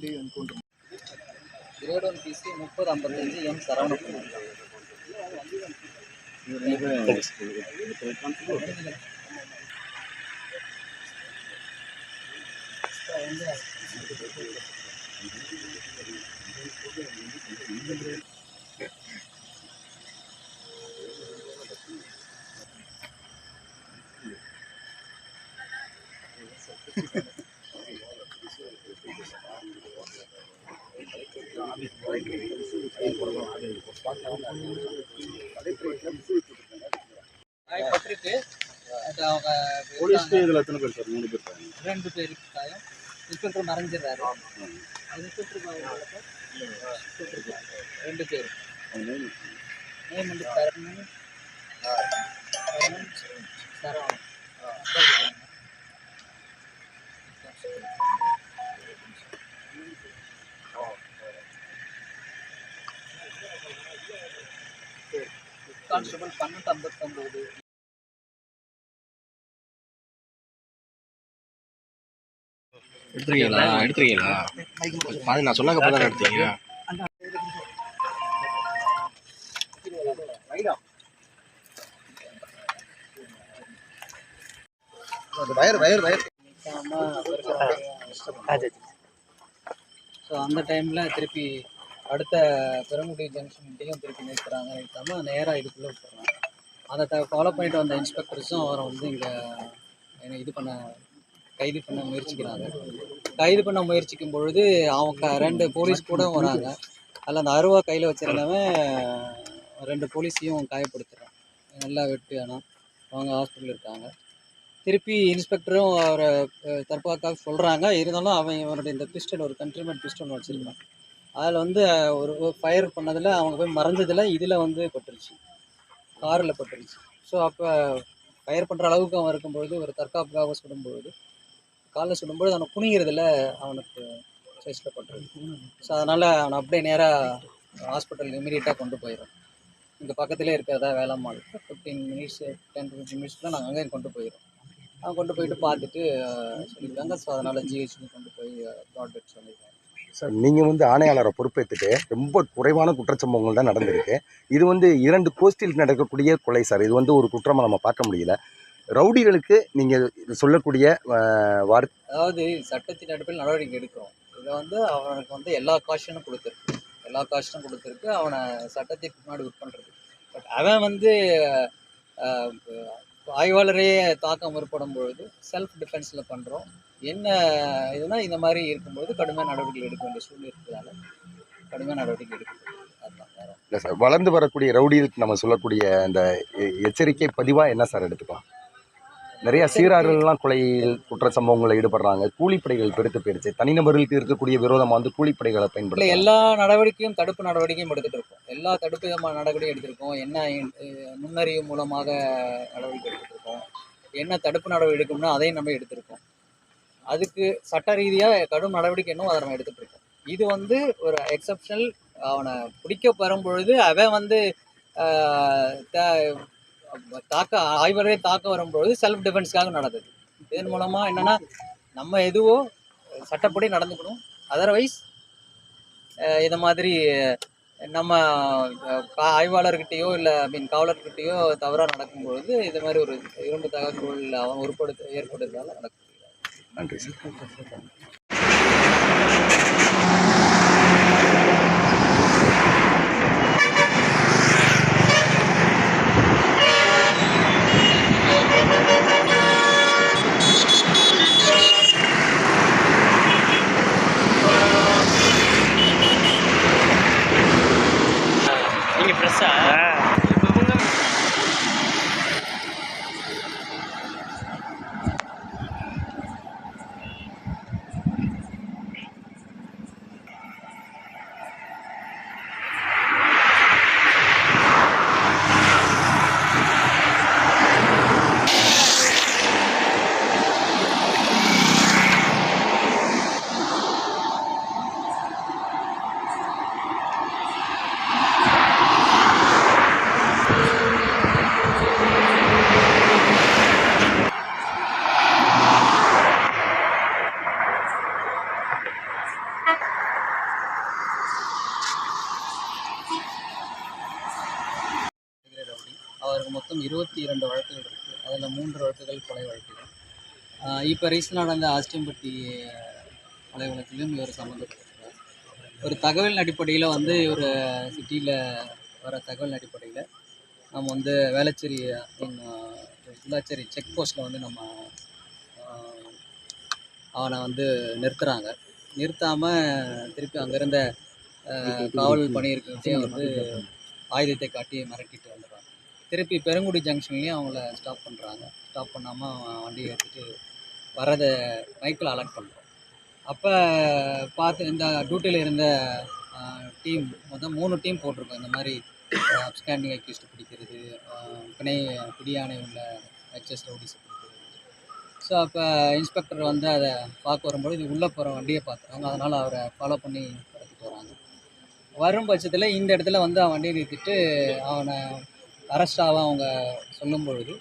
Grade 1 PC 3055 M Saravanapuram. போலீஸ்க்கு இதுல எத்தனை பேர் சார்? 3 பேர். 2 பேர் காயம். இன்ஸ்பெக்டர் மறைஞ்சிராரு. இன்ஸ்பெக்டர் 2 பேர். நேம் வந்து சரவணன். சரவணன். கான்ஸ்டபிள் 1259. எடுத்துறீங்களா? பாதி நான் சொன்னாங்க அப்பதான் எடுத்தீங்க. ஸோ அந்த டைமில் திருப்பி அடுத்த பெருங்குடி ஜங்ஷன்கிட்டையும் திருப்பி நிறுத்துறாங்க. நிறுத்தாமல் நேராக இதுக்குள்ளே விட்டுறாங்க. அதை ஃபாலோ பண்ணிட்டு வந்த இன்ஸ்பெக்டர்ஸும் அவரை வந்து இங்கே கைது பண்ண முயற்சிக்கிறாங்க. கைது பண்ண முயற்சிக்கும் பொழுது அவங்க 2 போலீஸ் கூட வராங்க. அதில் அந்த அருவா கையில் வச்சுருந்தவன் 2 போலீஸையும் காயப்படுத்துகிறான். நல்லா வெட்டு. ஆனால் அவங்க ஹாஸ்பிட்டலில் இருக்காங்க. திருப்பி இன்ஸ்பெக்டரும் அவரை தற்காக்க சொல்கிறாங்க. இருந்தாலும் அவன் அவனுடைய இந்த பிஸ்டல், ஒரு கண்ட்ரிமேட் பிஸ்டல் வச்சுருக்கான். அதில் வந்து ஒரு ஃபயர் பண்ணதில் அவங்க போய் மறைஞ்சதில் இதில் வந்து பட்டுருச்சு, காரில் பட்டுருச்சு. ஸோ அப்போ ஃபயர் பண்ணுற அளவுக்கு அவன் இருக்கும்பொழுது, ஒரு தற்காப்புக்காக சுடும்பொழுது, காலில் சுடும்பொழுது அவனை குனிகிறதுல அவனுக்கு செஸ்ட்டில் பட்டுருக்கு. ஸோ அதனால் அவனை அப்படியே நேராக ஹாஸ்பிட்டலுக்கு இமீடியட்டாக கொண்டு போயிடும். இங்கே பக்கத்துலேயே இருக்கிறதா வேளாண்மாள் 15 மினிட்ஸ் 10 to 15 மினிட்ஸில் நாங்கள் அங்கேயும் கொண்டு போயிடும். அவங்க கொண்டு போயிட்டு பார்த்துட்டு சொல்லியிருக்காங்க. ஸோ அதனால் ஜிஹெச்சுக்கு கொண்டு போய் ப்ராட் டெத் சொல்லியிருக்காங்க. சார், நீங்கள் வந்து ஆணையாளரை பொறுப்பேற்றுட்டு ரொம்ப குறைவான குற்றச்சம்பவங்கள் தான் நடந்திருக்கு. இது வந்து 2 கோஷ்டியில் நடக்கக்கூடிய கொலை சார். இது வந்து ஒரு குற்றமாக நம்ம பார்க்க முடியல. ரவுடிகளுக்கு நீங்கள் சொல்லக்கூடிய அதாவது சட்டத்தின் அடிப்படையில் நடவடிக்கை எடுக்கிறோம். இதை வந்து அவனுக்கு வந்து எல்லா காஷனும் கொடுத்துருக்கு. அவனை சட்டத்திற்கு முன்னாடி உட்பண்றது. பட் அவன் வந்து ஆய்வாளரையே தாக்க முற்படும் பொழுது செல்ஃப் டிஃபென்ஸில் பண்ணுறோம். என்ன இதுனா இந்த மாதிரி இருக்கும்போது கடுமையான நடவடிக்கை எடுக்க வேண்டிய சூழ்நிலை இருக்கிறதால கடுமையான நடவடிக்கை எடுக்கணும். அதுதான் வேறு இல்லை சார். வளர்ந்து வரக்கூடிய ரவுடிகளுக்கு நம்ம சொல்லக்கூடிய அந்த எச்சரிக்கை பதிவாக என்ன சார் எடுத்துக்கலாம்? நிறையா சீரார்கள்லாம் கொலையில் குற்ற சம்பவங்களில் ஈடுபடுறாங்க. கூலிப்படைகள் பெருத்து போயிடுச்சு. தனிநபர்களுக்கு இருக்கக்கூடிய விரோதமாக வந்து கூலிப்படைகளை பயன்படுத்த எல்லா நடவடிக்கையும் தடுப்பு நடவடிக்கையும் எடுத்துகிட்டு இருக்கோம். எல்லா தடுப்பு விதமான நடவடிக்கையும் எடுத்திருக்கோம். என்ன நுண்ணறிவு மூலமாக நடவடிக்கை எடுத்துருக்கோம். என்ன தடுப்பு நடவடிக்கை எடுக்கணும்னா அதையும் நம்ம எடுத்திருக்கோம். அதுக்கு சட்ட ரீதியாக கடும் நடவடிக்கை என்னவோ அதை நம்ம எடுத்துகிட்டு இருக்கோம். இது வந்து ஒரு எக்ஸப்ஷனல். அவனை பிடிக்க வரும்பொழுது அவன் வந்து ஆய்வாளரே தாக்க வரும்பொழுது செல்ஃப் டிஃபென்ஸ்க்காக நடந்தது. இதன் மூலமாக என்னென்னா நம்ம எதுவோ சட்டப்படி நடந்துக்கணும். அதர்வைஸ் இதை மாதிரி நம்ம ஆய்வாளர்கிட்டையோ இல்லை காவலர்கிட்டையோ தவறாக நடக்கும்பொழுது இது மாதிரி ஒரு இரும்பு தகவல் அவன் ஏற்படுறதால நடக்கும். நன்றி சார். நீங்கள் ஃப்ரெஷ்ஷா அவருக்கு மொத்தம் 22 வழக்குகள் இருக்குது. அதில் 3 வழக்குகள் கொலை வழக்குகள். இப்போ ரீசெண்டாக நடந்த ஆஸ்டிம்பட்டி கொலை வழக்கிலும் இவர் சம்மந்தப்பட்டிருக்கிறார். ஒரு தகவல் அடிப்படையில் வந்து இவர் சிட்டியில் வர தகவல் அடிப்படையில் நம்ம வந்து வேளச்சேரி உள்ளாச்சேரி செக் போஸ்ட்டில் வந்து நம்ம அவனை வந்து நிறுத்தாமல் திருப்பி அங்கே இருந்த காவல் பணியிருக்கையும் வந்து ஆயுதத்தை காட்டி மிரட்டிட்டு வந்துடுறாங்க. திருப்பி பெருங்குடி ஜங்ஷன்லேயும் அவங்கள ஸ்டாப் பண்ணுறாங்க. ஸ்டாப் பண்ணாமல் வண்டியை எடுத்துகிட்டு வரதை மைக்கில் அலர்ட் பண்ணுறோம். அப்போ பார்த்து இந்த டியூட்டியில் இருந்த டீம் மொத்தம் 3 டீம் போட்டிருக்கோம். இந்த மாதிரி அப்ஸ்காண்டிங் அக்யூஸ்ட் பிடிக்கிறது, பிடியாணை உள்ள ஹெச்எஸ் ரவுடிஸ் பிடிக்கிறது. ஸோ அப்போ இன்ஸ்பெக்டர் வந்து அதை பார்க்க வரும்போது இது உள்ளே போகிற வண்டியை பார்த்துறாங்க. அதனால் அவரை ஃபாலோ பண்ணி கடத்திட்டு வராங்க. வரும் பட்சத்தில் இந்த இடத்துல வந்து அவன் வண்டியை நிறுத்திட்டு அவனை அரெஸ்ட் ஆக அவங்க சொல்லும் பொழுது